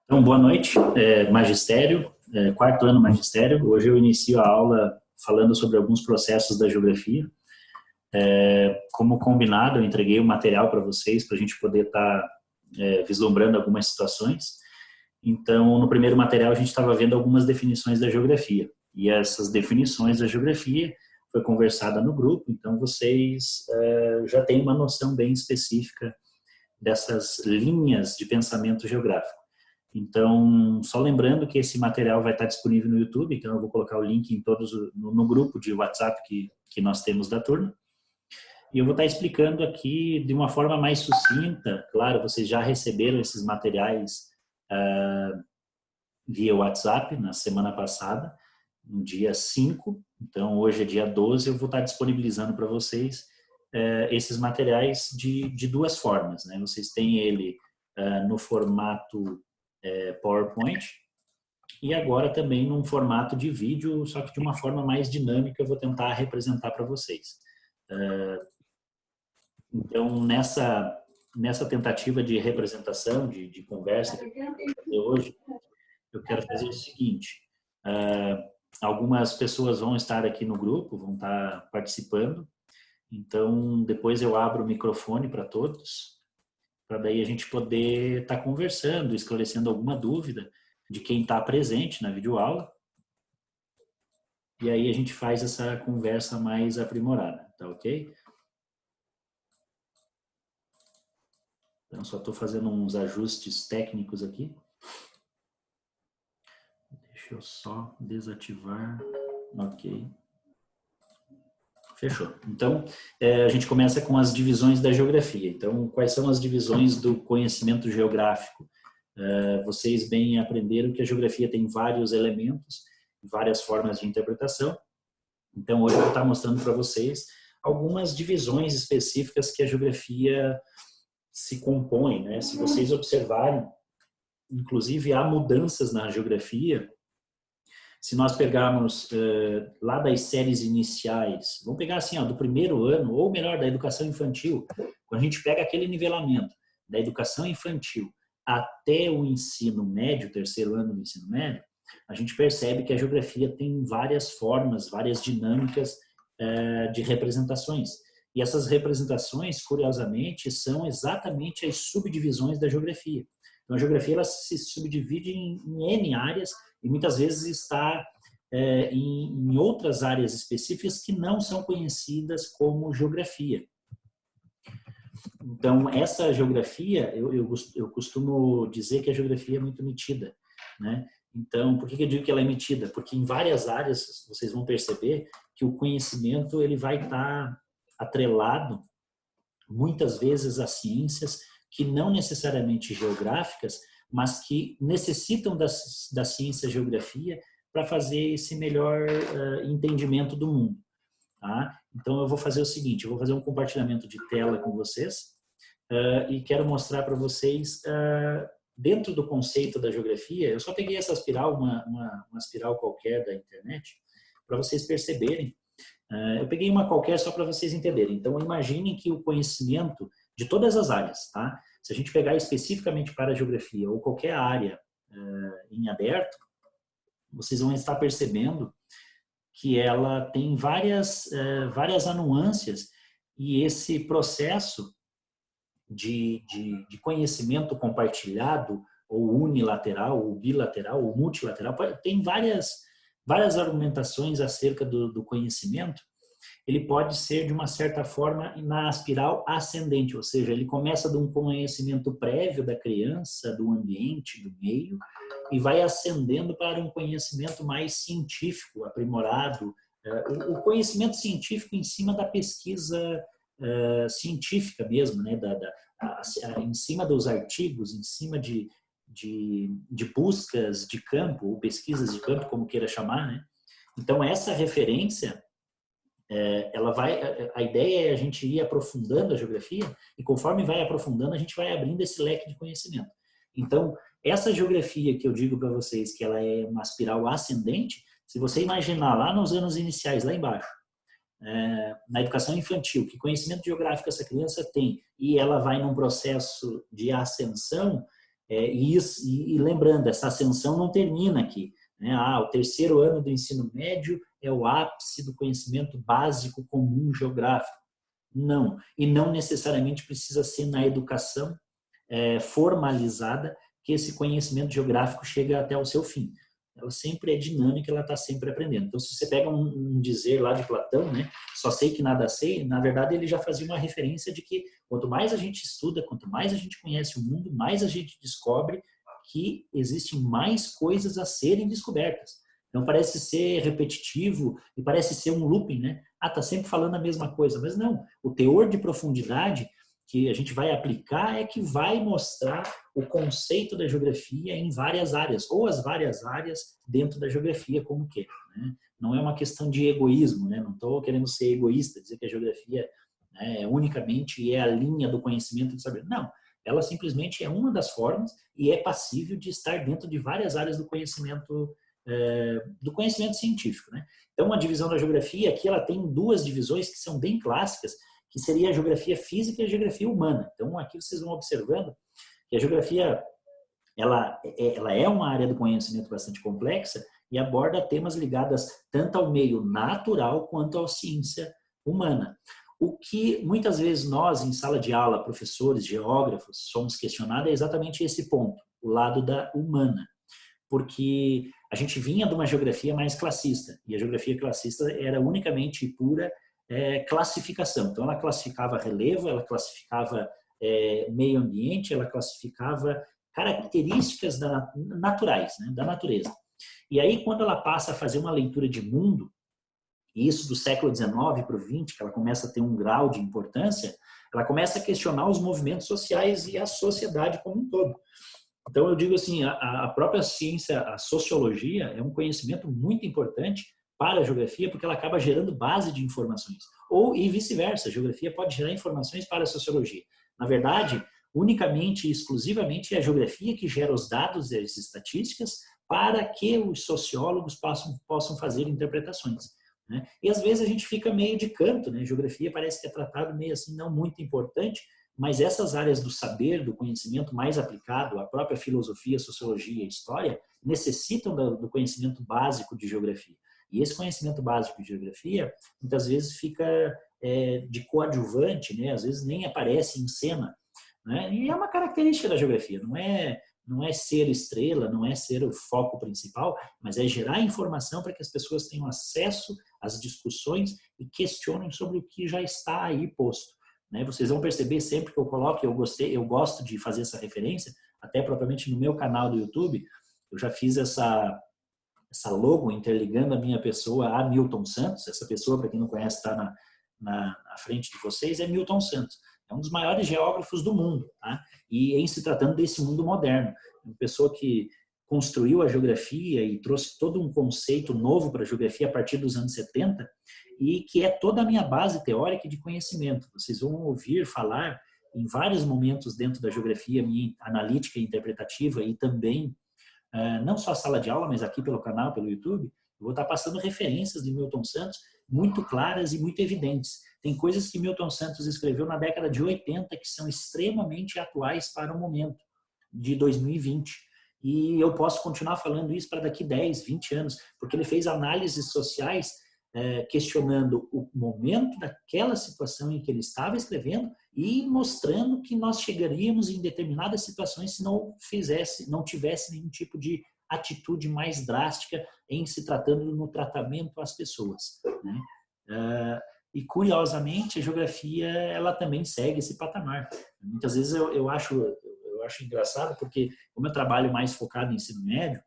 Então, boa noite, magistério, quarto ano magistério. Hoje eu inicio a aula falando sobre alguns processos da geografia. Como combinado, eu entreguei o material para vocês, para a gente poder estar vislumbrando algumas situações. Então, no primeiro material, a gente estava vendo algumas definições da geografia. E essas definições da geografia foi conversada no grupo, então vocês já têm uma noção bem específica dessas linhas de pensamento geográfico. Então, só lembrando que esse material vai estar disponível no YouTube, então eu vou colocar o link em no grupo de WhatsApp que nós temos da turma. E eu vou estar explicando aqui de uma forma mais sucinta. Claro, vocês já receberam esses materiais via WhatsApp na semana passada, no dia 5. Então, hoje é dia 12, eu vou estar disponibilizando para vocês esses materiais de duas formas, né? Vocês têm ele no formato PowerPoint e agora também num formato de vídeo, só que de uma forma mais dinâmica eu vou tentar representar para vocês. Então, nessa tentativa de representação, de conversa que eu vou fazer hoje, eu quero fazer o seguinte, algumas pessoas vão estar aqui no grupo, vão estar participando, então depois eu abro o microfone para todos, para daí a gente poder estar conversando, esclarecendo alguma dúvida de quem está presente na videoaula. E aí a gente faz essa conversa mais aprimorada, tá ok? Então só estou fazendo uns ajustes técnicos aqui. Deixa eu só desativar. Ok. Fechou. Então, a gente começa com as divisões da geografia. Então, quais são as divisões do conhecimento geográfico? Vocês bem aprenderam que a geografia tem vários elementos, várias formas de interpretação. Então, hoje eu vou estar mostrando para vocês algumas divisões específicas que a geografia se compõe, né? Se vocês observarem, inclusive há mudanças na geografia. Se nós pegarmos lá das séries iniciais, vamos pegar assim, do primeiro ano, ou melhor, da educação infantil, quando a gente pega aquele nivelamento da educação infantil até o ensino médio, terceiro ano do ensino médio, a gente percebe que a geografia tem várias formas, várias dinâmicas de representações. E essas representações, curiosamente, são exatamente as subdivisões da geografia. Então, a geografia ela se subdivide em N áreas e muitas vezes está em outras áreas específicas que não são conhecidas como geografia. Então, essa geografia, eu costumo dizer que a geografia é muito metida, né? Então, por que eu digo que ela é metida? Porque em várias áreas vocês vão perceber que o conhecimento ele vai estar atrelado muitas vezes a ciências que não necessariamente geográficas, mas que necessitam da ciência geografia para fazer esse melhor entendimento do mundo. Tá? Então, eu vou fazer o seguinte, eu vou fazer um compartilhamento de tela com vocês e quero mostrar para vocês, dentro do conceito da geografia, eu só peguei essa espiral, uma espiral qualquer da internet, para vocês perceberem. Eu peguei uma qualquer só para vocês entenderem. Então, imaginem que o conhecimento de todas as áreas, tá? Se a gente pegar especificamente para a geografia ou qualquer área em aberto, vocês vão estar percebendo que ela tem várias anuâncias e esse processo de conhecimento compartilhado ou unilateral, ou bilateral, ou multilateral, tem várias argumentações acerca do conhecimento. Ele pode ser, de uma certa forma, na espiral ascendente, ou seja, ele começa de um conhecimento prévio da criança, do ambiente, do meio, e vai ascendendo para um conhecimento mais científico, aprimorado, o conhecimento científico em cima da pesquisa científica mesmo, né? Em cima dos artigos, em cima de buscas de campo, ou pesquisas de campo, como queira chamar, né? Então, essa referência, a ideia é a gente ir aprofundando a geografia e conforme vai aprofundando, a gente vai abrindo esse leque de conhecimento. Então, essa geografia que eu digo para vocês que ela é uma espiral ascendente, se você imaginar lá nos anos iniciais, lá embaixo, na educação infantil, que conhecimento geográfico essa criança tem e ela vai num processo de ascensão, E lembrando, essa ascensão não termina aqui, né? O terceiro ano do ensino médio é o ápice do conhecimento básico comum geográfico. Não, e não necessariamente precisa ser na educação formalizada que esse conhecimento geográfico chega até o seu fim. Ela sempre é dinâmica, ela está sempre aprendendo. Então, se você pega um dizer lá de Platão, né, só sei que nada sei, na verdade ele já fazia uma referência de que quanto mais a gente estuda, quanto mais a gente conhece o mundo, mais a gente descobre que existem mais coisas a serem descobertas. Então parece ser repetitivo e parece ser um looping, né? Tá sempre falando a mesma coisa, mas não. O teor de profundidade que a gente vai aplicar é que vai mostrar o conceito da geografia em várias áreas, ou as várias áreas dentro da geografia como que, né? Não é uma questão de egoísmo, né? Não estou querendo ser egoísta, dizer que a geografia, né, unicamente é a linha do conhecimento de saber. Não, ela simplesmente é uma das formas e é passível de estar dentro de várias áreas do conhecimento científico, né? Então, a divisão da geografia aqui ela tem duas divisões que são bem clássicas, que seria a geografia física e a geografia humana. Então, aqui vocês vão observando que a geografia ela é uma área do conhecimento bastante complexa e aborda temas ligados tanto ao meio natural quanto à ciência humana. O que muitas vezes nós, em sala de aula, professores, geógrafos, somos questionados é exatamente esse ponto, o lado da humana. Porque a gente vinha de uma geografia mais classista, e a geografia classista era unicamente pura classificação. Então, ela classificava relevo, ela classificava meio ambiente, ela classificava características naturais, né, da natureza. E aí, quando ela passa a fazer uma leitura de mundo, e isso do século XIX para o XX, que ela começa a ter um grau de importância, ela começa a questionar os movimentos sociais e a sociedade como um todo. Então, eu digo assim, a própria ciência, a sociologia, é um conhecimento muito importante para a geografia, porque ela acaba gerando base de informações. E vice-versa, a geografia pode gerar informações para a sociologia. Na verdade, unicamente e exclusivamente é a geografia que gera os dados e as estatísticas para que os sociólogos possam fazer interpretações, né? E às vezes a gente fica meio de canto, né? A geografia parece que é tratado meio assim, não muito importante, mas essas áreas do saber, do conhecimento mais aplicado, a própria filosofia, sociologia e história, necessitam do conhecimento básico de geografia. E esse conhecimento básico de geografia, muitas vezes fica de coadjuvante, né? Às vezes nem aparece em cena, né? E é uma característica da geografia, não é ser estrela, não é ser o foco principal, mas é gerar informação para que as pessoas tenham acesso às discussões e questionem sobre o que já está aí posto. Vocês vão perceber sempre que eu coloco, eu gosto de fazer essa referência, até propriamente no meu canal do YouTube, eu já fiz essa logo interligando a minha pessoa a Milton Santos. Essa pessoa, para quem não conhece, está na frente de vocês, é Milton Santos. É um dos maiores geógrafos do mundo, tá? E em se tratando desse mundo moderno, uma pessoa que construiu a geografia e trouxe todo um conceito novo para a geografia a partir dos anos 70 e que é toda a minha base teórica de conhecimento. Vocês vão ouvir falar em vários momentos dentro da geografia minha analítica e interpretativa e também, não só a sala de aula, mas aqui pelo canal, pelo YouTube, eu vou estar passando referências de Milton Santos muito claras e muito evidentes. Tem coisas que Milton Santos escreveu na década de 80 que são extremamente atuais para o momento de 2020. E eu posso continuar falando isso para daqui 10, 20 anos, porque ele fez análises sociais questionando o momento daquela situação em que ele estava escrevendo e mostrando que nós chegaríamos em determinadas situações se não tivesse nenhum tipo de atitude mais drástica em se tratando no tratamento às pessoas, né? E curiosamente a geografia ela também segue esse patamar. Muitas vezes eu acho engraçado porque como eu trabalho mais focado em ensino médio,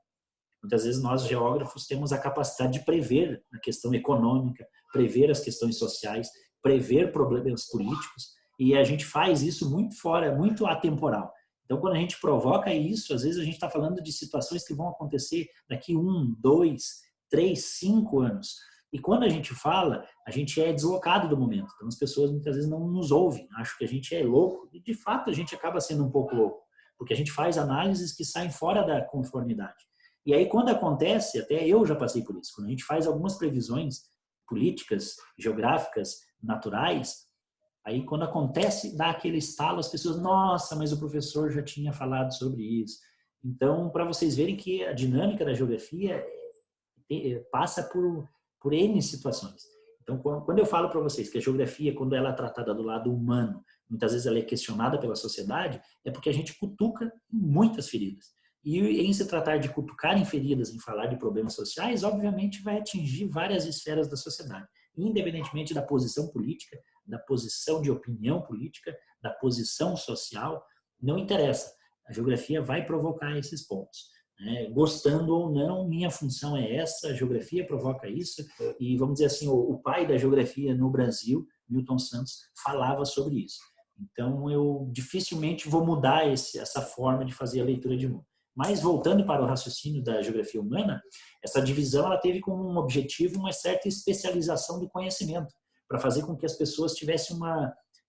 muitas vezes nós geógrafos temos a capacidade de prever a questão econômica, prever as questões sociais, prever problemas políticos, e a gente faz isso muito fora, muito atemporal. Então, quando a gente provoca isso, às vezes a gente está falando de situações que vão acontecer daqui 1, 2, 3, 5 anos. E quando a gente fala, a gente é deslocado do momento. Então, as pessoas muitas vezes não nos ouvem, acham que a gente é louco, e de fato a gente acaba sendo um pouco louco, porque a gente faz análises que saem fora da conformidade. E aí, quando acontece, até eu já passei por isso, quando a gente faz algumas previsões políticas, geográficas, naturais, Aí, quando acontece, dá aquele estalo, as pessoas, nossa, mas o professor já tinha falado sobre isso. Então, para vocês verem que a dinâmica da geografia passa por N situações. Então, quando eu falo para vocês que a geografia, quando ela é tratada do lado humano, muitas vezes ela é questionada pela sociedade, é porque a gente cutuca muitas feridas. E em se tratar de cutucar em feridas, em falar de problemas sociais, obviamente vai atingir várias esferas da sociedade, independentemente da posição política, da posição de opinião política, da posição social, não interessa. A geografia vai provocar esses pontos. Gostando ou não, minha função é essa, a geografia provoca isso, e vamos dizer assim, o pai da geografia no Brasil, Milton Santos, falava sobre isso. Então, eu dificilmente vou mudar essa forma de fazer a leitura de mundo. Mas, voltando para o raciocínio da geografia humana, essa divisão ela teve como um objetivo uma certa especialização do conhecimento, para fazer com que as pessoas tivessem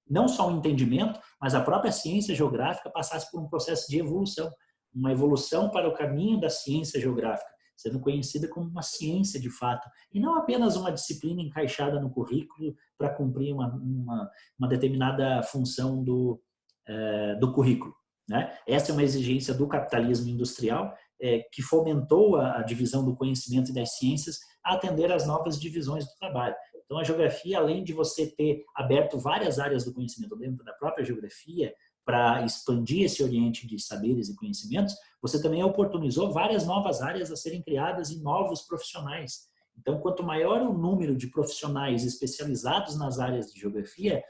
não só um entendimento, mas a própria ciência geográfica passasse por um processo de evolução, uma evolução para o caminho da ciência geográfica, sendo conhecida como uma ciência de fato, e não apenas uma disciplina encaixada no currículo para cumprir uma determinada função do currículo. Né? Essa é uma exigência do capitalismo industrial que fomentou a divisão do conhecimento e das ciências a atender às novas divisões do trabalho. Então, a geografia, além de você ter aberto várias áreas do conhecimento dentro da própria geografia, para expandir esse oriente de saberes e conhecimentos, você também oportunizou várias novas áreas a serem criadas e novos profissionais. Então, quanto maior o número de profissionais especializados nas áreas de geografia,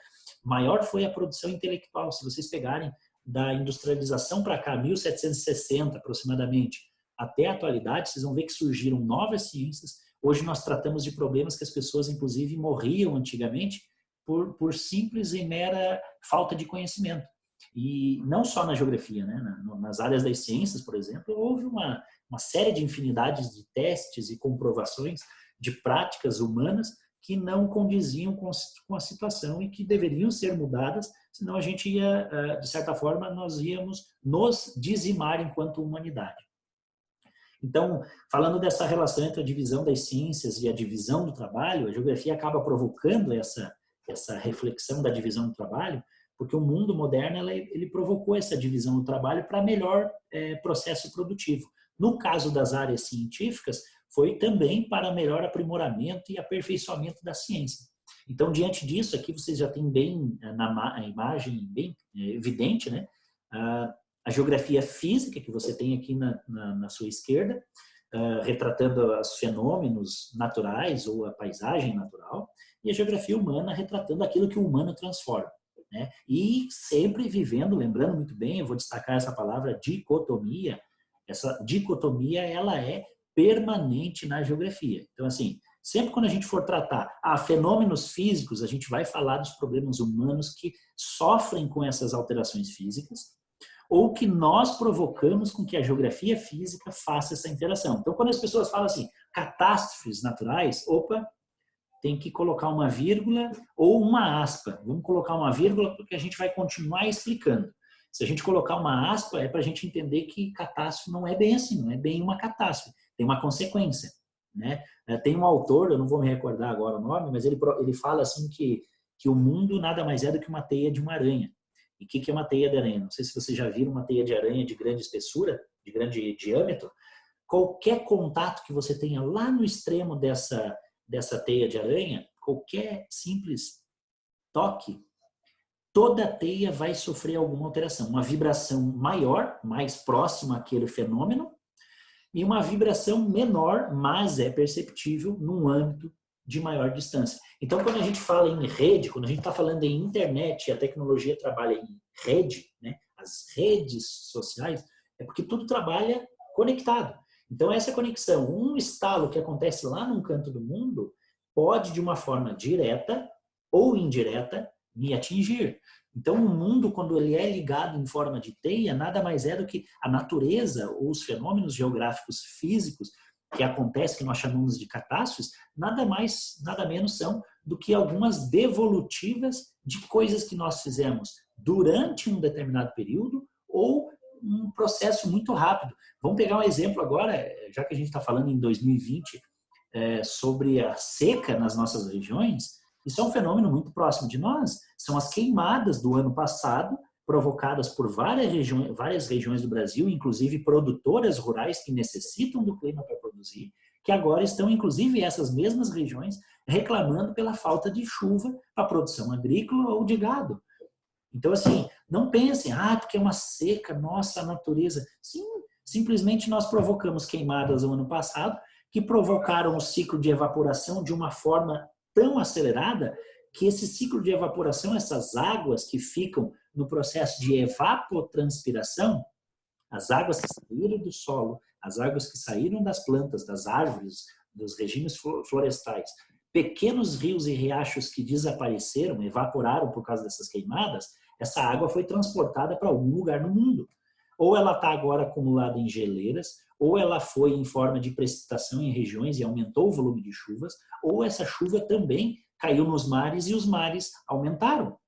maior foi a produção intelectual. Se vocês pegarem da industrialização para cá, 1760 aproximadamente, até a atualidade, vocês vão ver que surgiram novas ciências. Hoje nós tratamos de problemas que as pessoas, inclusive, morriam antigamente por simples e mera falta de conhecimento. E não só na geografia, né? Nas áreas das ciências, por exemplo, houve uma série de infinidades de testes e comprovações de práticas humanas que não condiziam com a situação e que deveriam ser mudadas, senão a gente ia, de certa forma, nós íamos nos dizimar enquanto humanidade. Então, falando dessa relação entre a divisão das ciências e a divisão do trabalho, a geografia acaba provocando essa reflexão da divisão do trabalho, porque o mundo moderno ele provocou essa divisão do trabalho para melhor processo produtivo. No caso das áreas científicas, foi também para melhor aprimoramento e aperfeiçoamento da ciência. Então, diante disso, aqui vocês já têm bem na imagem bem evidente, né? A geografia física que você tem aqui na sua esquerda, retratando os fenômenos naturais ou a paisagem natural, e a geografia humana retratando aquilo que o humano transforma. Né? E sempre vivendo, lembrando muito bem, eu vou destacar essa palavra dicotomia. Essa dicotomia ela é permanente na geografia. Então, assim, sempre quando a gente for tratar fenômenos físicos, a gente vai falar dos problemas humanos que sofrem com essas alterações físicas ou que nós provocamos com que a geografia física faça essa interação. Então, quando as pessoas falam assim, catástrofes naturais, tem que colocar uma vírgula ou uma aspa. Vamos colocar uma vírgula porque a gente vai continuar explicando. Se a gente colocar uma aspa, é para a gente entender que catástrofe não é bem assim, não é bem uma catástrofe, tem uma consequência. Né? Tem um autor, eu não vou me recordar agora o nome, mas ele fala assim que o mundo nada mais é do que uma teia de uma aranha. E o que é uma teia de aranha? Não sei se vocês já viram uma teia de aranha de grande espessura, de grande diâmetro. Qualquer contato que você tenha lá no extremo dessa teia de aranha, qualquer simples toque, toda a teia vai sofrer alguma alteração. Uma vibração maior, mais próxima àquele fenômeno, e uma vibração menor, mas é perceptível num âmbito de maior distância. Então, quando a gente fala em rede, quando a gente está falando em internet, a tecnologia trabalha em rede, né? As redes sociais, é porque tudo trabalha conectado. Então, essa conexão, um estalo que acontece lá num canto do mundo, pode, de uma forma direta ou indireta, me atingir. Então, o mundo, quando ele é ligado em forma de teia, nada mais é do que a natureza ou os fenômenos geográficos físicos que acontecem, que nós chamamos de catástrofes, nada mais, nada menos são do que algumas devolutivas de coisas que nós fizemos durante um determinado período ou um processo muito rápido. Vamos pegar um exemplo agora, já que a gente está falando em 2020 sobre a seca nas nossas regiões. Isso é um fenômeno muito próximo de nós. São as queimadas do ano passado, provocadas por várias regiões do Brasil, inclusive produtoras rurais que necessitam do clima para produzir, que agora estão, inclusive, essas mesmas regiões reclamando pela falta de chuva para a produção agrícola ou de gado. Então, assim, não pensem, porque é uma seca, nossa, a natureza. Sim, simplesmente nós provocamos queimadas no ano passado, que provocaram o ciclo de evaporação de uma forma tão acelerada que esse ciclo de evaporação, essas águas que ficam no processo de evapotranspiração, as águas que saíram do solo, as águas que saíram das plantas, das árvores, dos regimes florestais, pequenos rios e riachos que desapareceram, evaporaram por causa dessas queimadas, essa água foi transportada para algum lugar no mundo. Ou ela está agora acumulada em geleiras, ou ela foi em forma de precipitação em regiões e aumentou o volume de chuvas, ou essa chuva também caiu nos mares e os mares aumentaram.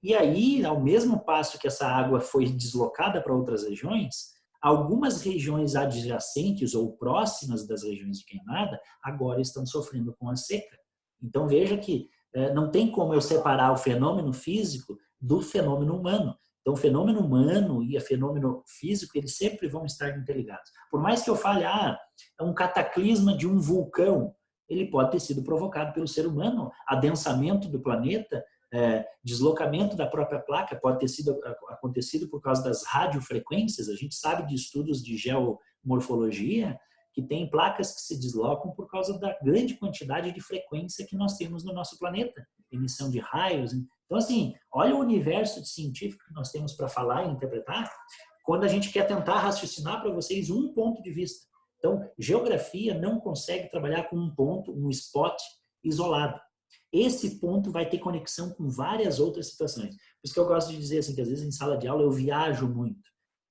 E aí, ao mesmo passo que essa água foi deslocada para outras regiões, algumas regiões adjacentes ou próximas das regiões de queimada agora estão sofrendo com a seca. Então veja que não tem como eu separar o fenômeno físico do fenômeno humano. Então o fenômeno humano e o fenômeno físico, eles sempre vão estar interligados. Por mais que eu fale, é um cataclisma de um vulcão, ele pode ter sido provocado pelo ser humano, adensamento do planeta, deslocamento da própria placa pode ter sido acontecido por causa das radiofrequências. A gente sabe de estudos de geomorfologia que tem placas que se deslocam por causa da grande quantidade de frequência que nós temos no nosso planeta, emissão de raios. Então, assim, olha o universo científico que nós temos para falar e interpretar quando a gente quer tentar raciocinar para vocês um ponto de vista. Então, geografia não consegue trabalhar com um ponto, um spot isolado. Esse ponto vai ter conexão com várias outras situações. Por isso que eu gosto de dizer assim, que às vezes em sala de aula eu viajo muito.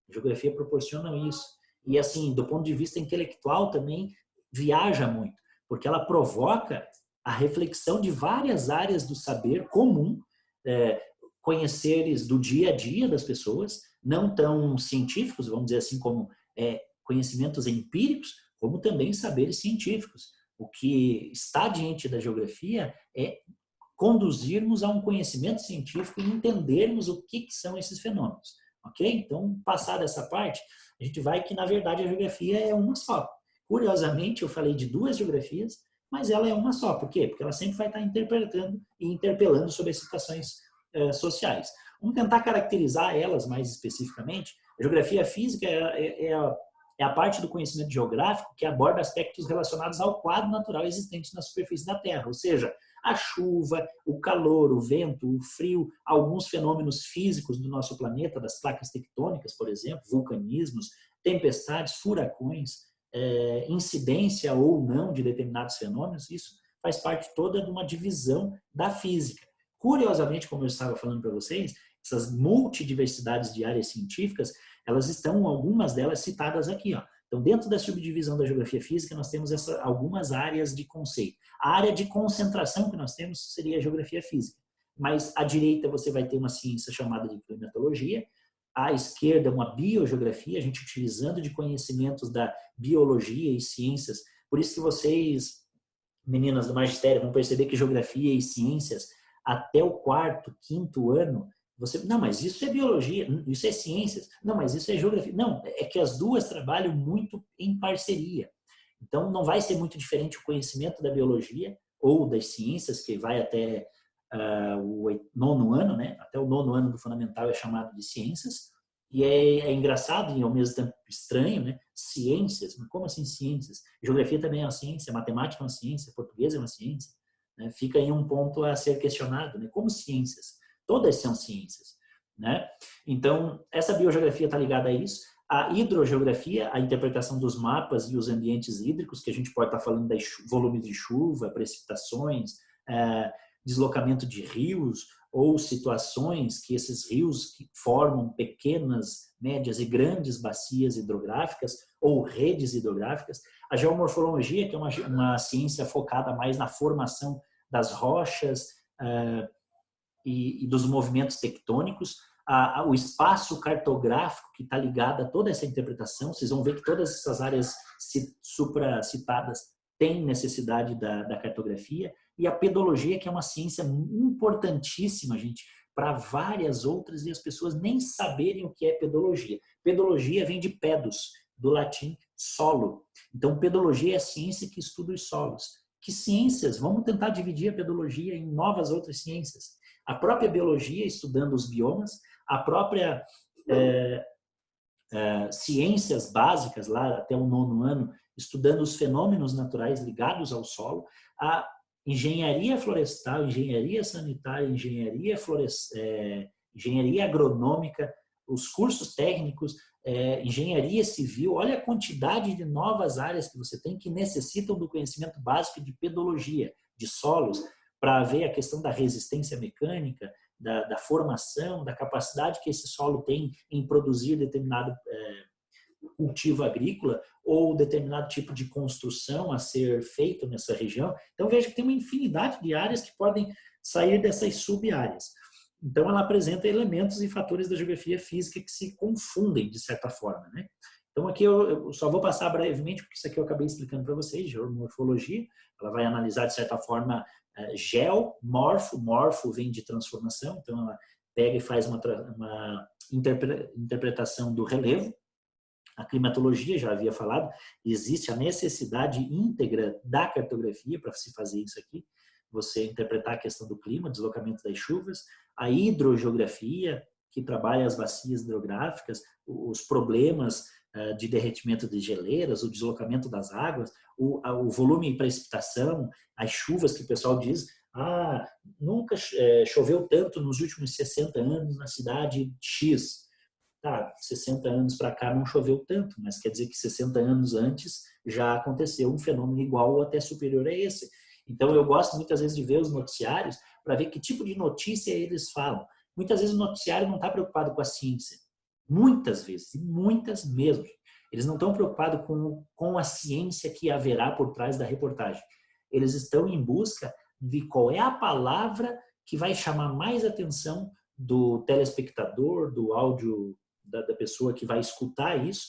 A geografia proporciona isso. E assim, do ponto de vista intelectual também viaja muito, porque ela provoca a reflexão de várias áreas do saber comum, conheceres do dia a dia das pessoas, não tão científicos, vamos dizer assim, como conhecimentos empíricos, como também saberes científicos. O que está diante da geografia é conduzirmos a um conhecimento científico e entendermos o que são esses fenômenos. Ok? Então, passada essa parte, a gente vai que, na verdade, a geografia é uma só. Curiosamente, eu falei de duas geografias, mas ela é uma só. Por quê? Porque ela sempre vai estar interpretando e interpelando sobre as situações sociais. Vamos tentar caracterizar elas mais especificamente. A geografia física é a parte do conhecimento geográfico que aborda aspectos relacionados ao quadro natural existente na superfície da Terra, ou seja, a chuva, o calor, o vento, o frio, alguns fenômenos físicos do nosso planeta, das placas tectônicas, por exemplo, vulcanismos, tempestades, furacões, incidência ou não de determinados fenômenos, isso faz parte toda de uma divisão da física. Curiosamente, como eu estava falando para vocês, essas multidiversidades de áreas científicas, elas estão, algumas delas citadas aqui, ó. Então, dentro da subdivisão da geografia física, nós temos algumas áreas de conceito. A área de concentração que nós temos seria a geografia física. Mas à direita você vai ter uma ciência chamada de climatologia, à esquerda uma biogeografia, a gente utilizando de conhecimentos da biologia e ciências. Por isso que vocês, meninas do magistério, vão perceber que geografia e ciências, até o quarto, quinto ano, não, mas isso é biologia, isso é ciências, não, mas isso é geografia. Não, é que as duas trabalham muito em parceria. Então, não vai ser muito diferente o conhecimento da biologia ou das ciências, que vai até o nono ano, né? Até o nono ano do fundamental é chamado de ciências. E é engraçado e ao mesmo tempo estranho, né? Ciências, mas como assim ciências? Geografia também é uma ciência, matemática é uma ciência, português é uma ciência. Né? Fica aí um ponto a ser questionado, né? Como ciências? Todas são ciências, né? Então, essa biogeografia está ligada a isso. A hidrogeografia, a interpretação dos mapas e os ambientes hídricos, que a gente pode estar falando de volume de chuva, precipitações, deslocamento de rios ou situações que esses rios que formam pequenas, médias e grandes bacias hidrográficas ou redes hidrográficas. A geomorfologia, que é uma ciência focada mais na formação das rochas, e dos movimentos tectônicos, o espaço cartográfico que está ligado a toda essa interpretação. Vocês vão ver que todas essas áreas supracitadas têm necessidade da cartografia. e a pedologia, que é uma ciência importantíssima, gente, para várias outras, e as pessoas nem saberem o que é pedologia. Pedologia vem de pedos, do latim solo. Então, pedologia é a ciência que estuda os solos. Que ciências? Vamos tentar dividir a pedologia em novas outras ciências. A própria biologia, estudando os biomas, a própria ciências básicas, lá até o 9º ano, estudando os fenômenos naturais ligados ao solo, a engenharia florestal, engenharia sanitária, engenharia agronômica, os cursos técnicos, engenharia civil. Olha a quantidade de novas áreas que você tem que necessitam do conhecimento básico de pedologia, de solos, para ver a questão da resistência mecânica, da formação, da capacidade que esse solo tem em produzir determinado cultivo agrícola ou determinado tipo de construção a ser feito nessa região. Então, veja que tem uma infinidade de áreas que podem sair dessas sub-áreas. Então, ela apresenta elementos e fatores da geografia física que se confundem, de certa forma, né? Então, aqui eu só vou passar brevemente, porque isso aqui eu acabei explicando para vocês, geomorfologia. Ela vai analisar, de certa forma, morfo vem de transformação, então ela pega e faz uma interpretação do relevo. A climatologia, já havia falado, existe a necessidade íntegra da cartografia para se fazer isso aqui, você interpretar a questão do clima, deslocamento das chuvas. A hidrogeografia, que trabalha as bacias hidrográficas, os problemas de derretimento de geleiras, o deslocamento das águas, o volume de precipitação, as chuvas que o pessoal diz, nunca choveu tanto nos últimos 60 anos na cidade X. Tá, 60 anos para cá não choveu tanto, mas quer dizer que 60 anos antes já aconteceu um fenômeno igual ou até superior a esse. Então eu gosto muitas vezes de ver os noticiários para ver que tipo de notícia eles falam. Muitas vezes o noticiário não está preocupado com a ciência. Muitas vezes, e muitas mesmo. Eles não estão preocupados com a ciência que haverá por trás da reportagem. Eles estão em busca de qual é a palavra que vai chamar mais atenção do telespectador, do áudio da pessoa que vai escutar isso.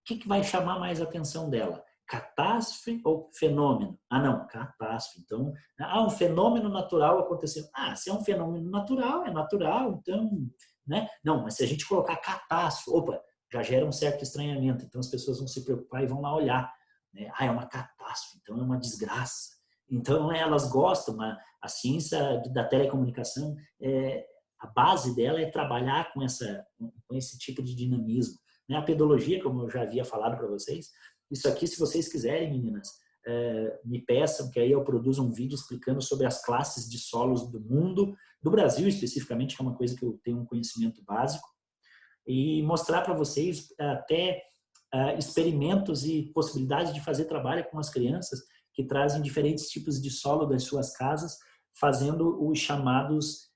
O que vai chamar mais atenção dela? Catástrofe ou fenômeno? Não, catástrofe. Então, um fenômeno natural aconteceu. Se é um fenômeno natural, é natural, então, né? Não, mas se a gente colocar catástrofe, já gera um certo estranhamento. Então, as pessoas vão se preocupar e vão lá olhar, né? É uma catástrofe, então é uma desgraça. Então, elas gostam, a ciência da telecomunicação, a base dela é trabalhar com esse tipo de dinamismo. A pedologia, como eu já havia falado para vocês, isso aqui, se vocês quiserem, meninas, me peçam, que aí eu produzo um vídeo explicando sobre as classes de solos do mundo, do Brasil especificamente, que é uma coisa que eu tenho um conhecimento básico, e mostrar para vocês até experimentos e possibilidades de fazer trabalho com as crianças que trazem diferentes tipos de solo das suas casas, fazendo os chamados...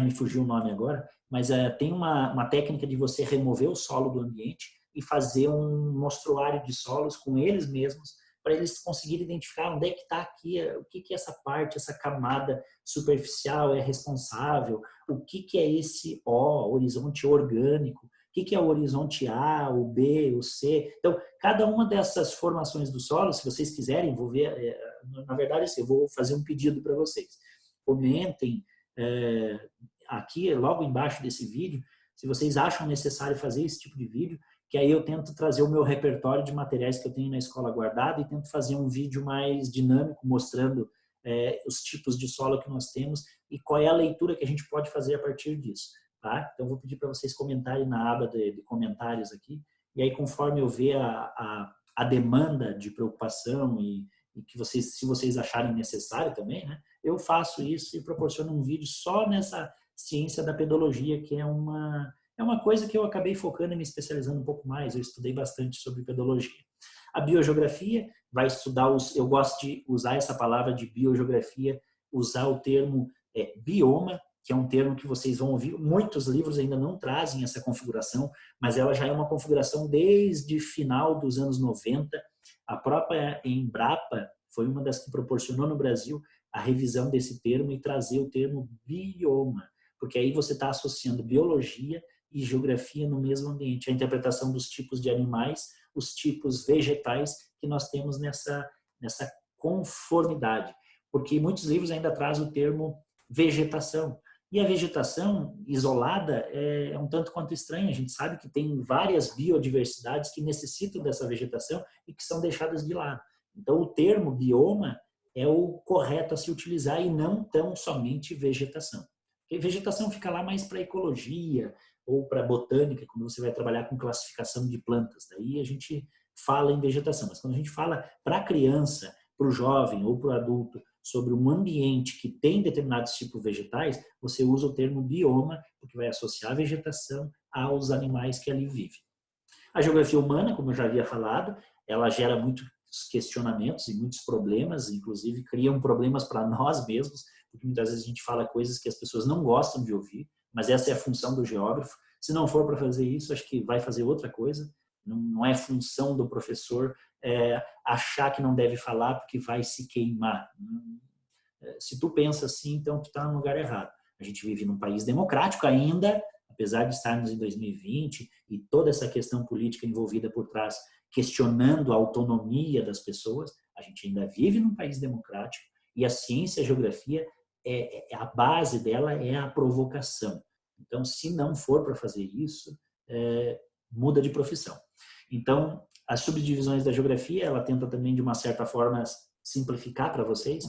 me fugiu o nome agora, mas tem uma técnica de você remover o solo do ambiente e fazer um mostruário de solos com eles mesmos, para eles conseguirem identificar onde é que está aqui, o que é essa parte, essa camada superficial é responsável, o que é esse horizonte orgânico, o que é o horizonte A, o B, o C. Então, cada uma dessas formações do solo, se vocês quiserem, vou ver, na verdade, assim, eu vou fazer um pedido para vocês. Comentem aqui, logo embaixo desse vídeo, se vocês acham necessário fazer esse tipo de vídeo, que aí eu tento trazer o meu repertório de materiais que eu tenho na escola guardado e tento fazer um vídeo mais dinâmico, mostrando os tipos de solo que nós temos e qual é a leitura que a gente pode fazer a partir disso. Tá? Então, eu vou pedir para vocês comentarem na aba de comentários aqui, e aí, conforme eu ver a demanda de preocupação e que se vocês acharem necessário também, né, eu faço isso e proporciono um vídeo só nessa ciência da pedologia, que é uma coisa que eu acabei focando e me especializando um pouco mais. Eu estudei bastante sobre pedologia. A biogeografia vai estudar eu gosto de usar essa palavra de biogeografia, usar o termo bioma, que é um termo que vocês vão ouvir. Muitos livros ainda não trazem essa configuração, mas ela já é uma configuração desde final dos anos 90. A própria Embrapa foi uma das que proporcionou no Brasil a revisão desse termo e trazer o termo bioma, porque aí você está associando biologia e geografia no mesmo ambiente, a interpretação dos tipos de animais, os tipos vegetais que nós temos nessa conformidade, porque muitos livros ainda trazem o termo vegetação. E a vegetação isolada é um tanto quanto estranha. A gente sabe que tem várias biodiversidades que necessitam dessa vegetação e que são deixadas de lado. Então, o termo bioma é o correto a se utilizar e não tão somente vegetação. Porque vegetação fica lá mais para ecologia ou para botânica, quando você vai trabalhar com classificação de plantas. Daí a gente fala em vegetação. Mas quando a gente fala para a criança, para o jovem ou para o adulto, sobre um ambiente que tem determinados tipos vegetais, você usa o termo bioma, porque vai associar a vegetação aos animais que ali vivem. A geografia humana, como eu já havia falado, ela gera muitos questionamentos e muitos problemas, inclusive criam problemas para nós mesmos, porque muitas vezes a gente fala coisas que as pessoas não gostam de ouvir, mas essa é a função do geógrafo. Se não for para fazer isso, acho que vai fazer outra coisa. Não é função do professor achar que não deve falar porque vai se queimar. Se tu pensa assim, então tu está no lugar errado. A gente vive num país democrático ainda, apesar de estarmos em 2020 e toda essa questão política envolvida por trás, questionando a autonomia das pessoas, a gente ainda vive num país democrático e a ciência e a geografia, a base dela é a provocação. Então, se não for para fazer isso, muda de profissão. Então, as subdivisões da geografia, ela tenta também, de uma certa forma, simplificar para vocês,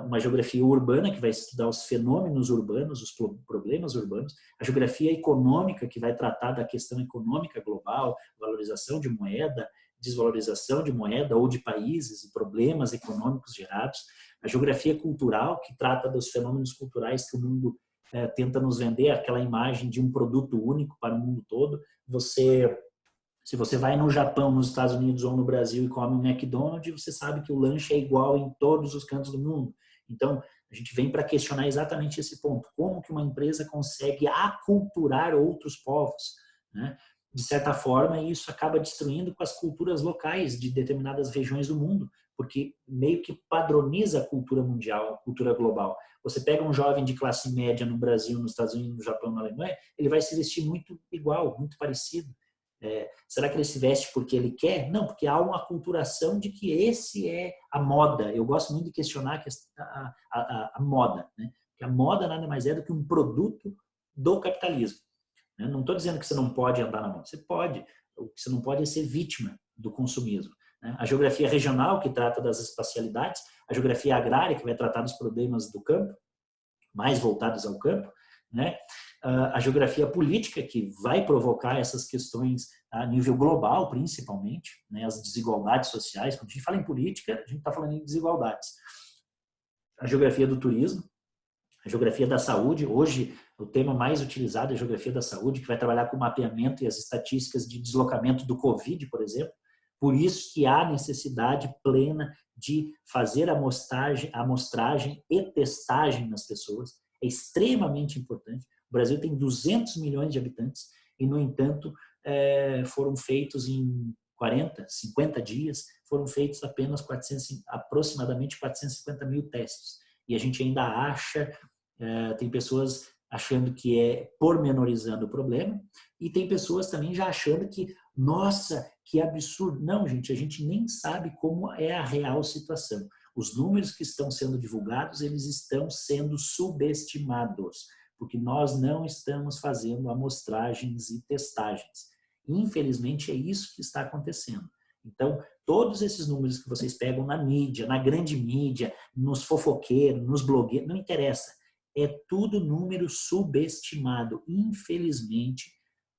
uma geografia urbana, que vai estudar os fenômenos urbanos, os problemas urbanos, a geografia econômica, que vai tratar da questão econômica global, valorização de moeda, desvalorização de moeda ou de países e problemas econômicos gerados, a geografia cultural, que trata dos fenômenos culturais que o mundo tenta nos vender, aquela imagem de um produto único para o mundo todo. Se você vai no Japão, nos Estados Unidos ou no Brasil e come um McDonald's, você sabe que o lanche é igual em todos os cantos do mundo. Então, a gente vem para questionar exatamente esse ponto. Como que uma empresa consegue aculturar outros povos, né? De certa forma, isso acaba destruindo com as culturas locais de determinadas regiões do mundo, porque meio que padroniza a cultura mundial, a cultura global. Você pega um jovem de classe média no Brasil, nos Estados Unidos, no Japão, na Alemanha, ele vai se vestir muito igual, muito parecido. Será que ele se veste porque ele quer? Não, porque há uma aculturação de que esse é a moda. Eu gosto muito de questionar a moda, né? Porque a moda nada mais é do que um produto do capitalismo. Né? Não estou dizendo que você não pode andar na moda. Você pode. O que você não pode é ser vítima do consumismo. Né? A geografia regional, que trata das espacialidades, a geografia agrária, que vai tratar dos problemas do campo, mais voltados ao campo, né? A geografia política, que vai provocar essas questões a nível global, principalmente, né? As desigualdades sociais. Quando a gente fala em política, a gente está falando em desigualdades. A geografia do turismo, a geografia da saúde. Hoje, o tema mais utilizado é a geografia da saúde, que vai trabalhar com o mapeamento e as estatísticas de deslocamento do Covid, por exemplo. Por isso que há necessidade plena de fazer a amostragem e testagem nas pessoas. É extremamente importante. O Brasil tem 200 milhões de habitantes e, no entanto, foram feitos em 40, 50 dias, foram feitos apenas aproximadamente 450 mil testes. E a gente ainda acha, tem pessoas achando que é pormenorizando o problema e tem pessoas também já achando que, nossa, que absurdo. Não, gente, a gente nem sabe como é a real situação. Os números que estão sendo divulgados, eles estão sendo subestimados, porque nós não estamos fazendo amostragens e testagens. Infelizmente, é isso que está acontecendo. Então, todos esses números que vocês pegam na mídia, na grande mídia, nos fofoqueiros, nos blogueiros, não interessa. É tudo número subestimado. Infelizmente,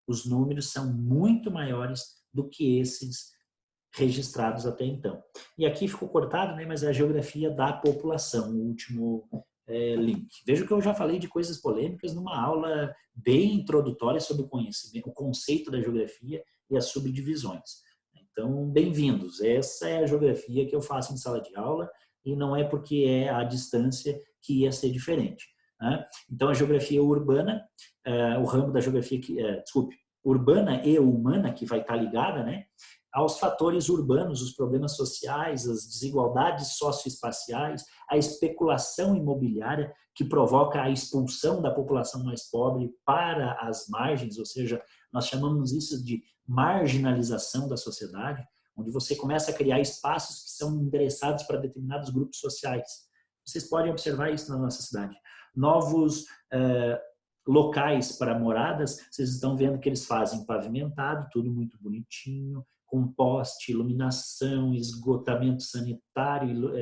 os números são muito maiores do que esses registrados até então. E aqui ficou cortado, né, mas é a geografia da população, o último link. Veja que eu já falei de coisas polêmicas numa aula bem introdutória sobre o conhecimento, o conceito da geografia e as subdivisões. Então, bem-vindos. Essa é a geografia que eu faço em sala de aula e não é porque é a distância que ia ser diferente. Né? Então, a geografia urbana, o ramo da geografia, urbana e humana, que vai estar ligada, né, aos fatores urbanos, os problemas sociais, as desigualdades socioespaciais, a especulação imobiliária que provoca a expulsão da população mais pobre para as margens, ou seja, nós chamamos isso de marginalização da sociedade. onde você começa a criar espaços que são endereçados para determinados grupos sociais. Vocês podem observar isso na nossa cidade. Novos locais para moradas, vocês estão vendo que eles fazem pavimentado, tudo muito bonitinho, com poste, iluminação, esgotamento sanitário,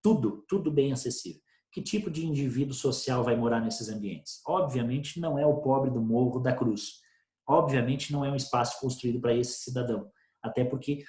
tudo bem acessível. Que tipo de indivíduo social vai morar nesses ambientes? Obviamente não é o pobre do Morro da Cruz. Obviamente não é um espaço construído para esse cidadão. Até porque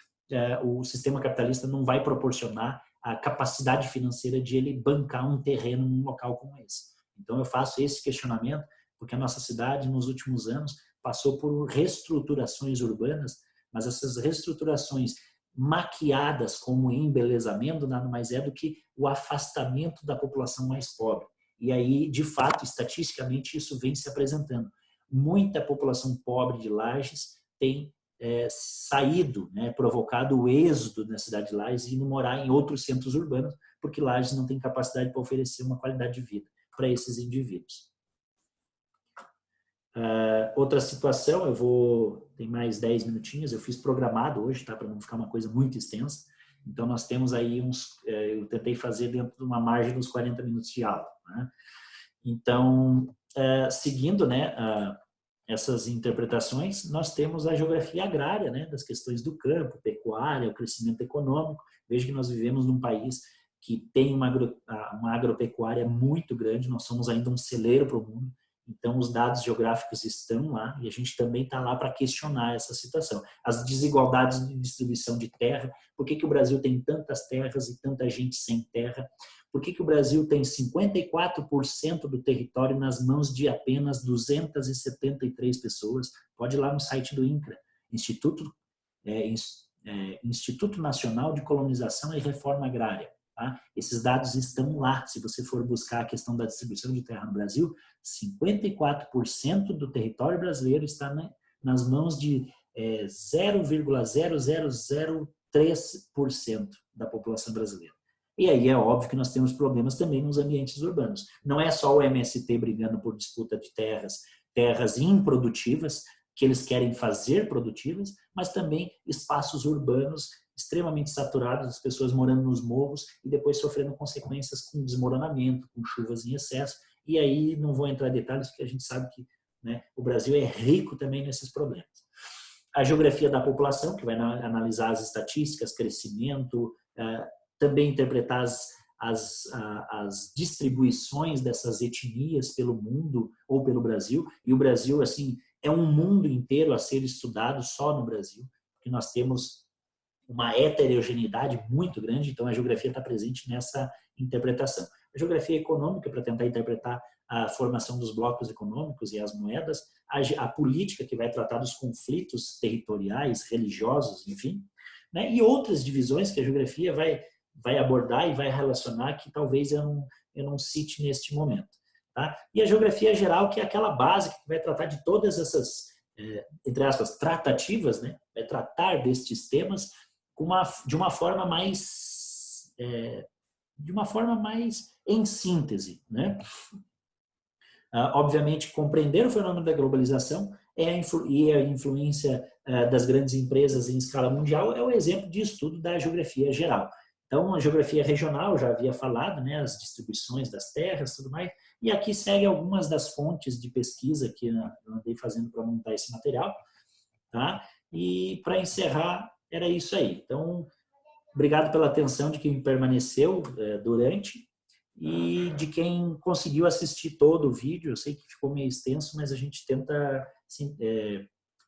o sistema capitalista não vai proporcionar a capacidade financeira de ele bancar um terreno num local como esse. Então eu faço esse questionamento porque a nossa cidade nos últimos anos passou por reestruturações urbanas, mas essas reestruturações maquiadas como embelezamento nada mais é do que o afastamento da população mais pobre. E aí, de fato, estatisticamente, isso vem se apresentando. Muita população pobre de Lages tem saído, né, provocado o êxodo na cidade de Lages e indo morar em outros centros urbanos, porque Lages não tem capacidade para oferecer uma qualidade de vida para esses indivíduos. Outra situação, tem mais 10 minutinhos, eu fiz programado hoje, tá, para não ficar uma coisa muito extensa. Então, nós temos aí eu tentei fazer dentro de uma margem dos 40 minutos de aula, né? Então, seguindo, né, essas interpretações, nós temos a geografia agrária, né, das questões do campo, pecuária, o crescimento econômico. Veja que nós vivemos num país que tem uma agropecuária muito grande, nós somos ainda um celeiro para o mundo. Então, os dados geográficos estão lá e a gente também está lá para questionar essa situação. As desigualdades de distribuição de terra, por que o Brasil tem tantas terras e tanta gente sem terra? Por que o Brasil tem 54% do território nas mãos de apenas 273 pessoas? Pode ir lá no site do INCRA, Instituto Nacional de Colonização e Reforma Agrária. Tá? Esses dados estão lá. Se você for buscar a questão da distribuição de terra no Brasil, 54% do território brasileiro está nas mãos de 0,0003% da população brasileira. E aí é óbvio que nós temos problemas também nos ambientes urbanos. Não é só o MST brigando por disputa de terras improdutivas, que eles querem fazer produtivas, mas também espaços urbanos extremamente saturados, as pessoas morando nos morros e depois sofrendo consequências com desmoronamento, com chuvas em excesso. E aí não vou entrar em detalhes, porque a gente sabe que, né, o Brasil é rico também nesses problemas. A geografia da população, que vai analisar as estatísticas, crescimento, também interpretar as distribuições dessas etnias pelo mundo ou pelo Brasil. E o Brasil, assim, é um mundo inteiro a ser estudado só no Brasil, porque nós temos uma heterogeneidade muito grande, então a geografia está presente nessa interpretação. A geografia econômica, para tentar interpretar a formação dos blocos econômicos e as moedas, a política, que vai tratar dos conflitos territoriais, religiosos, enfim, né? E outras divisões que a geografia vai abordar e vai relacionar, que talvez eu não cite neste momento. Tá? E a geografia geral, que é aquela básica que vai tratar de todas essas, entre aspas, tratativas, né? Vai tratar destes temas de uma forma mais em síntese, né? Obviamente, compreender o fenômeno da globalização e a influência das grandes empresas em escala mundial é o exemplo de estudo da geografia geral. Então, a geografia regional, já havia falado, né, as distribuições das terras, tudo mais, e aqui segue algumas das fontes de pesquisa que eu andei fazendo para montar esse material, tá? E para encerrar, era isso aí. Então, obrigado pela atenção de quem permaneceu durante e de quem conseguiu assistir todo o vídeo. Eu sei que ficou meio extenso, mas a gente tenta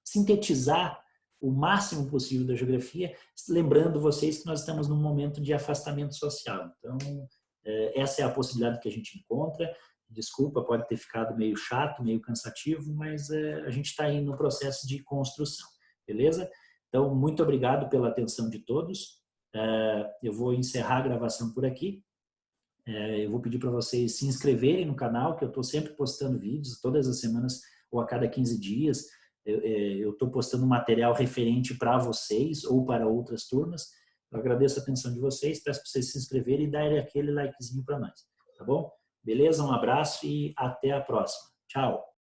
sintetizar o máximo possível da geografia, lembrando vocês que nós estamos num momento de afastamento social. Então, essa é a possibilidade que a gente encontra. Desculpa, pode ter ficado meio chato, meio cansativo, mas a gente está aí no processo de construção, beleza? Então, muito obrigado pela atenção de todos. Eu vou encerrar a gravação por aqui. Eu vou pedir para vocês se inscreverem no canal, que eu estou sempre postando vídeos, todas as semanas ou a cada 15 dias. Eu estou postando material referente para vocês ou para outras turmas. Eu agradeço a atenção de vocês, peço para vocês se inscreverem e darem aquele likezinho para nós, tá bom? Beleza? Um abraço e até a próxima. Tchau!